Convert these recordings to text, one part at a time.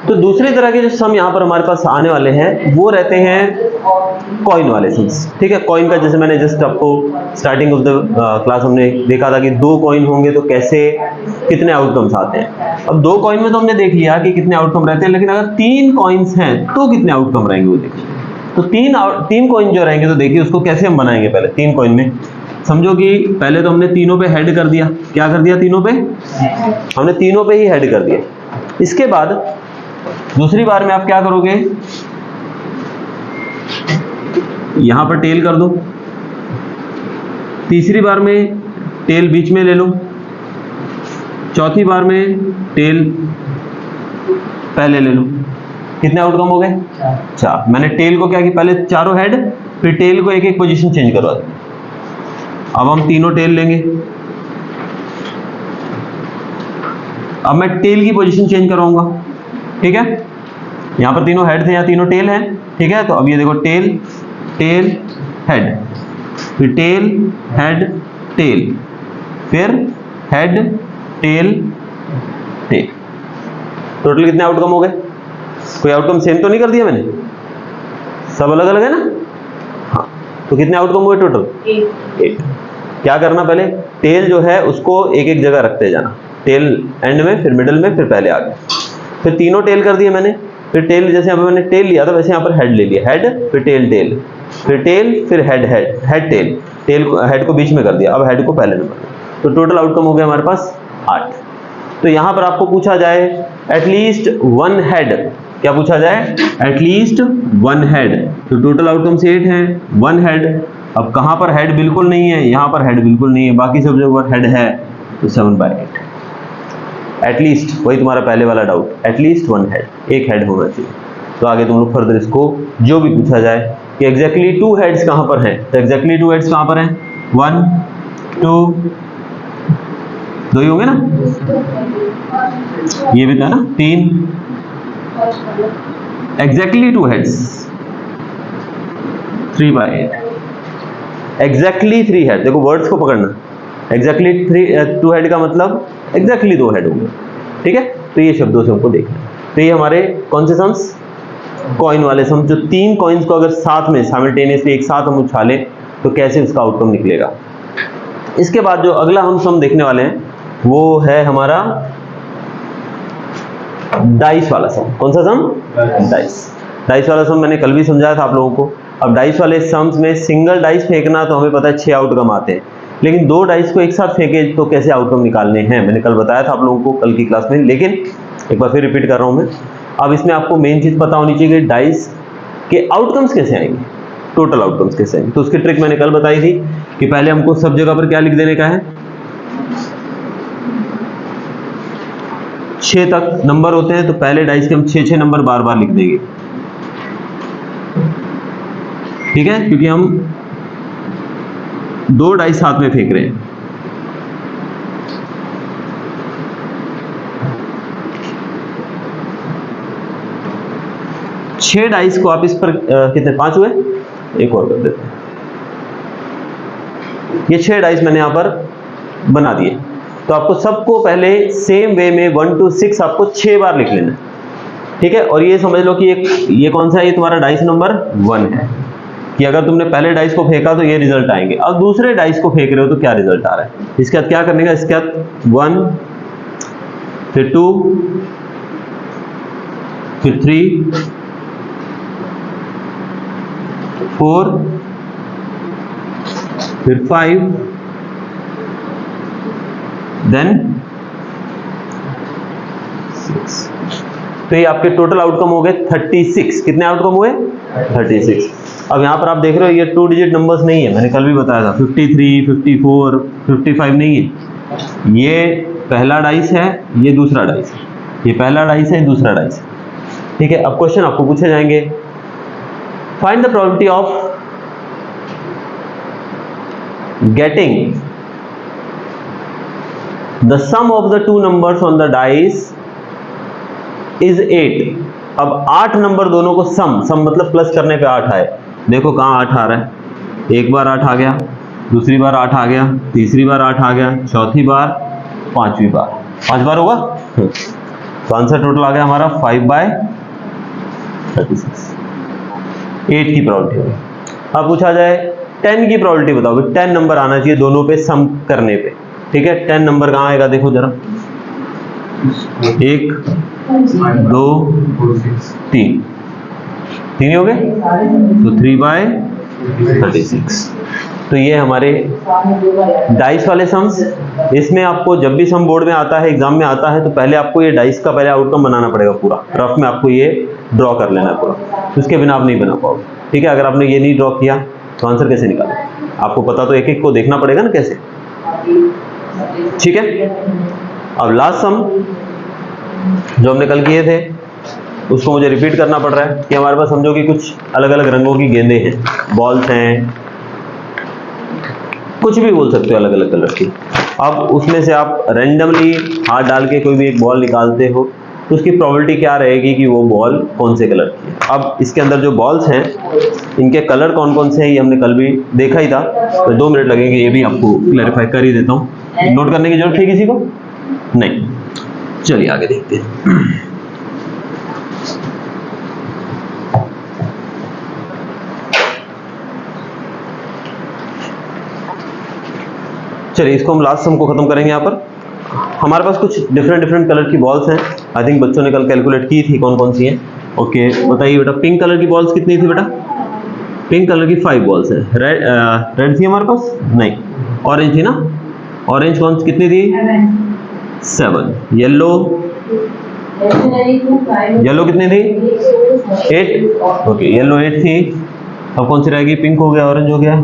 तो दूसरी तरह के जो सम यहाँ पर हमारे पास आने वाले हैं वो रहते हैं कॉइन वाले सम्स। ठीक है, कॉइन का जैसे मैंने जस्ट आपको स्टार्टिंग ऑफ द क्लास हमने देखा था कि 2 कॉइन होंगे तो कैसे कितने आउटकम्स आते हैं। अब 2 कॉइन में तो हमने देख लिया कि कितने आउटकम रहते हैं, लेकिन अगर 3 कॉइन्स हैं तो कितने आउटकम रहेंगे वो देखिए। तो 3 कॉइन जो रहेंगे तो देखिए उसको कैसे हम बनाएंगे। पहले 3 कॉइन में समझो कि पहले तो हमने तीनों पे हेड कर दिया। क्या कर दिया? तीनों पे हमने तीनों पे ही हेड कर दिया। इसके बाद दूसरी बार में आप क्या करोगे, यहां पर टेल कर दो। तीसरी बार में टेल बीच में ले लो। चौथी बार में टेल पहले ले लो। कितने आउटकम हो गए? 4। मैंने टेल को क्या किया, पहले चारों हेड, फिर टेल को एक एक पोजीशन चेंज करवा दी। अब हम तीनों टेल लेंगे। अब मैं टेल की पोजीशन चेंज करवाऊंगा। ठीक है, यहां पर तीनों हेड थे, यहां तीनों टेल हैं। ठीक है, तो अब ये देखो टेल टेल हेड, फिर टेल हेड टेल, फिर हेड टेल टेल। टोटल कितने आउटकम हो गए? कोई आउटकम सेम तो नहीं कर दिया मैंने? सब अलग अलग है ना? हाँ, तो कितने आउटकम हुए टोटल? 8। क्या करना, पहले टेल जो है उसको एक एक जगह रखते जाना। टेल एंड में, फिर मिडल में, फिर पहले आगे। फिर तीनों टेल कर दिए मैंने। फिर टेल जैसे यहाँ पर मैंने टेल लिया था वैसे यहाँ पर हेड ले लिया। हेड फिर टेल टेल, फिर टेल, फिर head head head tail, tail को हेड को बीच में कर दिया। अब हेड को पहले नंबर। तो टोटल आउटकम हो गया हमारे पास 8। तो यहाँ पर आपको पूछा जाए एटलीस्ट 1 हेड। क्या पूछा जाए? At least 1 head. तो टोटल आउटकम 8 हैं, 1 हेड। अब कहाँ पर हेड बिल्कुल नहीं है? यहाँ पर हेड बिल्कुल नहीं है, बाकी सब जगह हेड है। तो 7/8 एटलीस्ट, वही तुम्हारा पहले वाला डाउट, एटलीस्ट 1 हेड, एक हेड होना चाहिए। तो आगे तुम लोग फर्दर इसको जो भी पूछा जाए कि एग्जैक्टली 2 हेड्स कहाँ पर हैं, तो एग्जैक्टली 2 हेड्स कहाँ पर हैं? 1 2 2 ही होंगे ना? ये भी था ना 3। Exactly 2 heads 3/8। Exactly 3 head. देखो वर्ड्स को पकड़ना। एग्जैक्टली 2 हेड का मतलब एग्जैक्टली 2 हेड होंगे। ठीक है, तो ये शब्दों से हमको देखना। तो ये हमारे कौन से सम्स? कॉइन वाले सम, जो 3 कॉइन्स को अगर साथ में साइमल्टेनियसली एक साथ हम उछालें तो कैसे उसका आउटकम निकलेगा। इसके बाद जो अगला हम सम देखने वाले हैं वो है हमारा डाइस वाला सम। कौन सा सम? डाइस वाला सम मैंने कल भी समझाया था आप लोगों को। अब डाइस वाले सम्स में सिंगल डाइस फेंकना तो हमें पता है 6 आउटकम आते हैं, लेकिन 2 डाइस को एक साथ फेंके तो कैसे आउटकम निकालने हैं मैंने कल बताया था आप लोगों को कल की क्लास में, लेकिन एक बार फिर रिपीट कर रहा हूं मैं। अब इसमें आपको मेन चीज पता होनी चाहिए कि डाइस के आउटकम्स कैसे आएंगे, टोटल आउटकम्स कैसे आएंगे। तो उसकी ट्रिक मैंने कल बताई थी कि पहले हमको सब जगह पर क्या लिख देने का है, 6 तक नंबर होते हैं, तो पहले डाइस के हम 6 नंबर बार बार लिख देंगे। ठीक है, क्योंकि हम 2 डाइस साथ में फेंक रहे हैं। छह डाइस को आप इस पर कितने 5 हुए, एक और कर देते हैं। ये 6 डाइस मैंने यहां पर बना दिए। तो आपको सबको पहले सेम वे में 1 to 6 आपको 6 बार लिख लेना है। ठीक है, और ये समझ लो कि ये कौन सा है, ये तुम्हारा डाइस नंबर 1 है कि अगर तुमने पहले डाइस को फेंका तो ये रिजल्ट आएंगे। अब दूसरे डाइस को फेंक रहे हो तो क्या रिजल्ट आ रहा है। इसके बाद क्या करने का, इसके बाद 1 फिर 2 फिर 3 4 फिर 5 देन 6। तो ये आपके टोटल आउटकम हो गए 36। कितने आउटकम हुए? 36। अब यहां पर आप देख रहे हो ये 2 डिजिट नंबर्स नहीं है, मैंने कल भी बताया था 53 54 55 नहीं है। ये पहला डाइस है, ये दूसरा डाइस है, ये पहला डाइस है, दूसरा डाइस है। ठीक है, अब क्वेश्चन आपको पूछे जाएंगे, find the probability of getting the sum of the 2 numbers on the dice is 8। अब 8 नंबर दोनों को सम मतलब प्लस करने पे 8 आए। देखो कहां 8 आ रहा है, एक बार 8 आ गया, दूसरी बार 8 आ गया, तीसरी बार 8 आ गया, चौथी बार, पांचवी बार। 5 बार होगा। तो आंसर टोटल आ गया हमारा 5/36, 8 की प्रॉबिलिटी होगी। अब पूछा जाए 10 की प्रॉबिलिटी बताओ, 10 नंबर आना चाहिए दोनों पे सम करने पे, ठीक है। 10 नंबर कहाँ आएगा देखो जरा, 1 2 3 ही हो गए, तो 3/36। तो ये हमारे डाइस वाले सम्स। इसमें आपको जब भी सम बोर्ड में आता है, एग्जाम में आता है, तो पहले आपको ये डाइस का पहले आउटकम बनाना पड़ेगा, पूरा रफ में आपको ये ड्रॉ कर लेना है पूरा, उसके बिना आप नहीं बना पाओगे, ठीक है। अगर आपने ये नहीं ड्रॉ किया तो आंसर कैसे निकालें, आपको पता तो एक एक को देखना पड़ेगा ना कैसे, ठीक है। अब लास्ट सम जो हमने कल किए थे उसको मुझे रिपीट करना पड़ रहा है कि हमारे पास समझो कि कुछ अलग अलग रंगों की गेंदें हैं, बॉल्स हैं, कुछ भी बोल सकते हो अलग अलग कलर की। अब उसमें से आप रैंडमली हाथ डाल के कोई भी एक बॉल निकालते हो, तो उसकी प्रोबेबिलिटी क्या रहेगी कि वो बॉल कौन से कलर की है। अब इसके अंदर जो बॉल्स हैं इनके कलर कौन कौन से हैं ये हमने कल भी देखा ही था, तो 2 मिनट लगेंगे, ये भी आपको क्लैरिफाई कर ही देता हूँ। नोट करने की जरूरत है किसी को? नहीं, चलिए आगे देखते हैं। चलिए इसको हम लास्ट सम को खत्म करेंगे। यहाँ पर हमारे पास कुछ डिफरेंट कलर की बॉल्स हैं। आई थिंक बच्चों ने कल कैलकुलेट की थी कौन कौन सी हैं। ओके बताइए बेटा, पिंक कलर की बॉल्स कितनी थी बेटा? पिंक कलर की 5 बॉल्स है। रेड थी हमारे पास? नहीं, ऑरेंज थी ना। ऑरेंज कौन कितनी थी? 7। येलो कितनी थी? 8। ओके येलो 8 थी। अब कौन सी रहेगी? पिंक हो गया, ऑरेंज हो गया,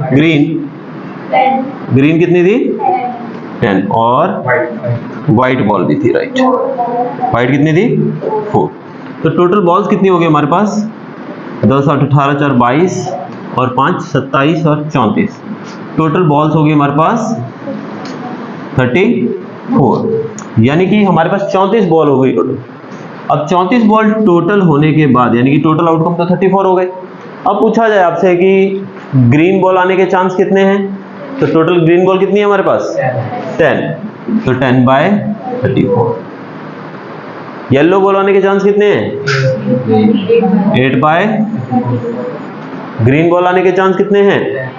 ग्रीन कितनी थी? 10। और व्हाइट बॉल भी थी, राइट। व्हाइट कितनी थी? 4। तो टोटल बॉल्स कितनी हो गई हमारे पास? 10 8 18 4 22 और 5 27 और 34। टोटल बॉल्स हो गई हमारे पास 34, यानी कि हमारे पास 34 बॉल हो गई टोटल। अब 34 बॉल टोटल होने के बाद यानी कि टोटल आउटकम तो 34 हो गए। अब पूछा जाए आपसे कि ग्रीन बॉल आने के चांस कितने हैं, तो टोटल ग्रीन बॉल कितनी है हमारे पास? 10, तो 10/34। येलो बॉल आने के चांस कितने हैं? 8/, ग्रीन बॉल आने के चांस कितने हैं?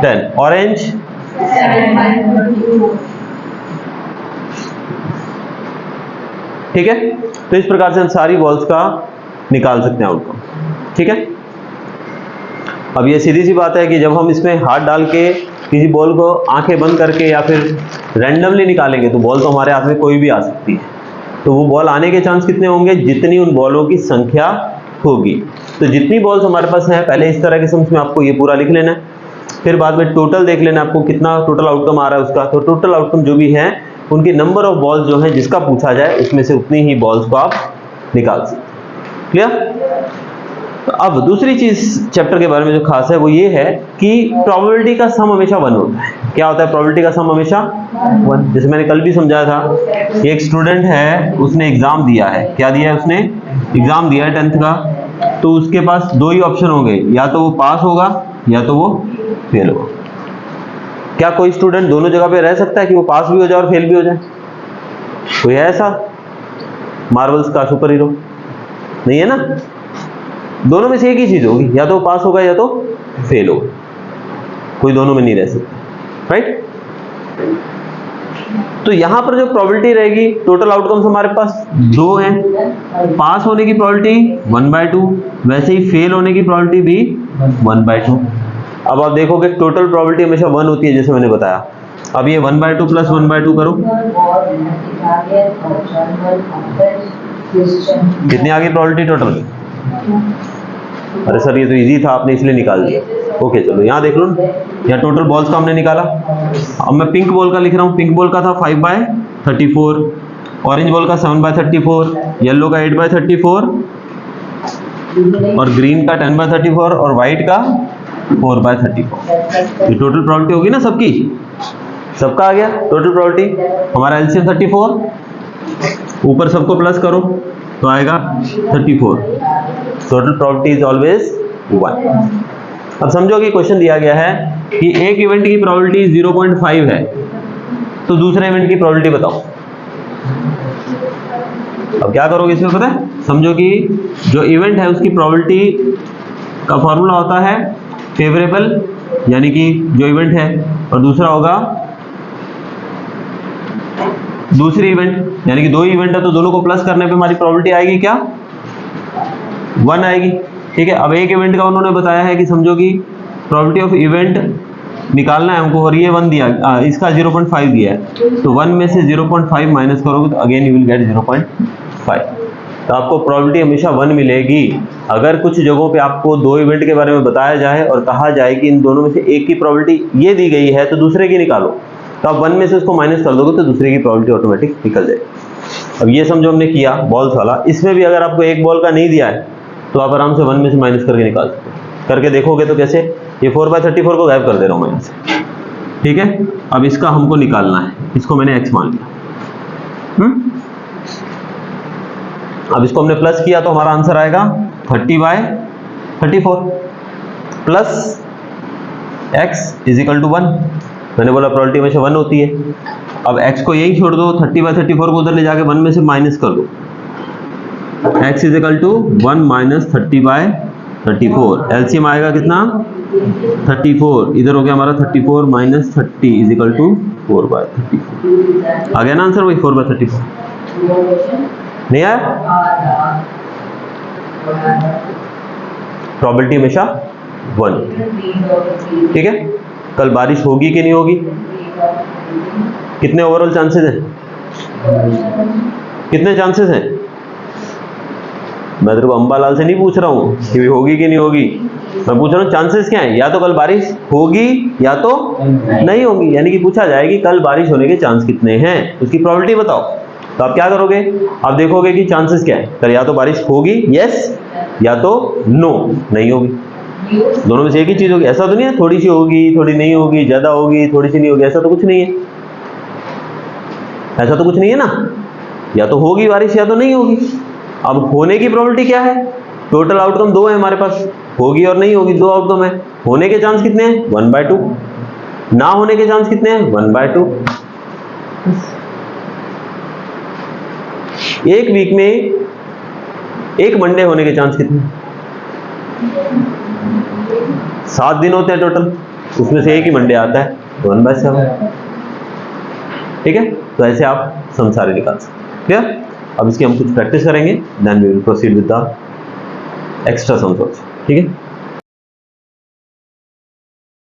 10। ऑरेंज 7/34। ठीक है। तो इस प्रकार से हम सारी बॉल्स का निकाल सकते हैं आउटकम, ठीक है। अब ये सीधी सी बात है कि जब हम इसमें हाथ डाल के किसी बॉल को आंखें बंद करके या फिर रैंडमली निकालेंगे तो बॉल तो हमारे हाथ में कोई भी आ सकती है, तो वो बॉल आने के चांस कितने होंगे? जितनी उन बॉलों की संख्या होगी। तो जितनी बॉल्स हमारे पास हैं, पहले इस तरह के सम्स में आपको ये पूरा लिख लेना है, फिर बाद में टोटल देख लेना आपको कितना टोटल आउटकम आ रहा है उसका। तो टोटल आउटकम जो भी है उनकी नंबर ऑफ बॉल्स जो है जिसका पूछा जाए उसमें से उतनी ही बॉल्स को आप निकाल सकते हैं। क्लियर? तो अब दूसरी चीज चैप्टर के बारे में जो खास है वो ये है कि प्रोबेबिलिटी का सम हमेशा 1 होता है। क्या होता है प्रोबेबिलिटी का सम? हमेशा 1। जैसे मैंने कल भी समझाया था, एक स्टूडेंट है उसने एग्जाम दिया है। क्या दिया है उसने? एग्जाम दिया है 10th का, तो उसके पास 2 ही ऑप्शन होंगे, या तो वो पास होगा या तो वो फेल होगा। क्या कोई स्टूडेंट दोनों जगह पे रह सकता है कि वो पास भी हो जाए और फेल भी हो जाए? कोई है ऐसा मार्वल्स का सुपर हीरो? नहीं है ना। दोनों में से एक ही चीज होगी, या तो पास होगा या तो फेल होगा, कोई दोनों में नहीं रह सकता, राइट। तो यहां पर जो प्रोबेबिलिटी रहेगी, टोटल आउटकम्स हमारे पास 2 हैं। पास होने की प्रोबेबिलिटी 1/2, वैसे ही फेल होने की प्रोबेबिलिटी भी 1/2। अब आप देखोगे टोटल प्रोबेबिलिटी हमेशा 1 होती है, जैसे मैंने बताया। अब ये 1/2 प्लस 1/2 करो, कितनी आ गई प्रोबेबिलिटी टोटल? अरे सर ये तो इजी था, आपने इसलिए निकाल दिया। ओके चलो यहाँ देख लो, यहाँ टोटल बॉल्स का हमने निकाला। अब मैं पिंक बॉल का लिख रहा हूँ। पिंक बॉल का था 5/34, ऑरेंज बॉल का 7/34, येलो का 8/34 और ग्रीन का 10/34 और व्हाइट का 4/34। ये टोटल प्रोबेबिलिटी होगी ना सबकी, सबका आ गया टोटल प्रोबेबिलिटी। हमारा एलसीएम 34, ऊपर सबको प्लस करो तो आएगा 34। Total probability is always 1। अब समझो कि क्वेश्चन दिया गया है कि एक इवेंट की प्रोबेबिलिटी 0.5 है, तो दूसरे इवेंट की प्रोबेबिलिटी बताओ। अब क्या करोगे इसमें पता है, समझो कि जो इवेंट है उसकी प्रोबेबिलिटी का फॉर्मूला होता है फेवरेबल, यानी कि जो इवेंट है, और दूसरा होगा दूसरी इवेंट, यानी कि दो इवेंट है तो दोनों को प्लस करने पे हमारी प्रोबेबिलिटी आएगी क्या, 1 आएगी। ठीक है, अब एक इवेंट का उन्होंने बताया है कि समझो कि प्रोबेबिलिटी ऑफ इवेंट निकालना है हमको, और ये 1 दिया, इसका 0.5 दिया है, तो 1 में से 0.5 माइनस करोगे तो अगेन यू विल गेट 0.5। तो आपको प्रोबेबिलिटी हमेशा 1 मिलेगी। अगर कुछ जगहों पे आपको दो इवेंट के बारे में बताया जाए और कहा जाए कि इन दोनों में से एक की प्रोबेबिलिटी ये दी गई है तो दूसरे की निकालो, तो आप 1 में से उसको माइनस कर दोगे तो दूसरे की प्रोबेबिलिटी ऑटोमेटिक निकल जाएगी। अब ये समझो हमने किया बॉल्स वाला, इसमें भी अगर आपको एक बॉल का नहीं दिया है तो आप आराम से 1 में से माइनस करके निकाल सकते हो। करके देखोगे तो कैसे, ये 4/34 को गायब कर दे रहा हूं मैं यहाँ से। ठीक है, अब इसका हमको निकालना है, इसको मैंने x मान लिया। अब इसको हमने प्लस किया तो हमारा आंसर आएगा 30/34 plus x is equal to 1। मैंने बोला प्रोबेबिलिटी हमेशा 1 होती है। अब x को यही छोड़ दो, 30/34 को उधर ले जाके 1 में से माइनस कर दो, x is equal to 1 minus 30/34, LCM आएगा कितना 34, इधर हो गया हमारा 34 माइनस 30 इज इक्वल टू 4/34। आ गया ना आंसर वही 4/34, नहीं आया? प्रोबेबिलिटी हमेशा 1। ठीक है, कल बारिश होगी कि नहीं होगी, कितने ओवरऑल चांसेस हैं, कितने चांसेस हैं? मैं तेरे को अंबालाल से नहीं पूछ रहा हूँ कि होगी कि नहीं होगी, मैं पूछ रहा हूँ चांसेस क्या है, या तो कल बारिश होगी या तो नहीं होगी, यानी कि पूछा जाए कि कल बारिश होने के चांस कितने हैं, उसकी प्रोबेबिलिटी बताओ। तो आप क्या करोगे, आप देखोगे कि चांसेस क्या है, कल या तो बारिश होगी यस, या तो नो नहीं होगी, दोनों में से एक ही चीज होगी। ऐसा तो नहीं है थोड़ी सी होगी थोड़ी नहीं होगी, ज्यादा होगी थोड़ी सी नहीं होगी, ऐसा तो कुछ नहीं है, ऐसा तो कुछ नहीं है ना, या तो होगी बारिश या तो नहीं होगी। अब होने की प्रोबेबिलिटी क्या है, टोटल आउटकम दो है हमारे पास, होगी और नहीं होगी, दो आउटकम है। होने के चांस कितने हैं 1/2, ना होने के चांस कितने हैं 1/2। एक वीक में एक मंडे होने के चांस कितने, 7 दिन होते हैं टोटल, उसमें से एक ही मंडे आता है, 1/7। ठीक है, तो ऐसे आप सम सारे निकाल सकते हैं। अब इसकी हम कुछ प्रैक्टिस करेंगे, then we will proceed with the extra sums also. ठीक है।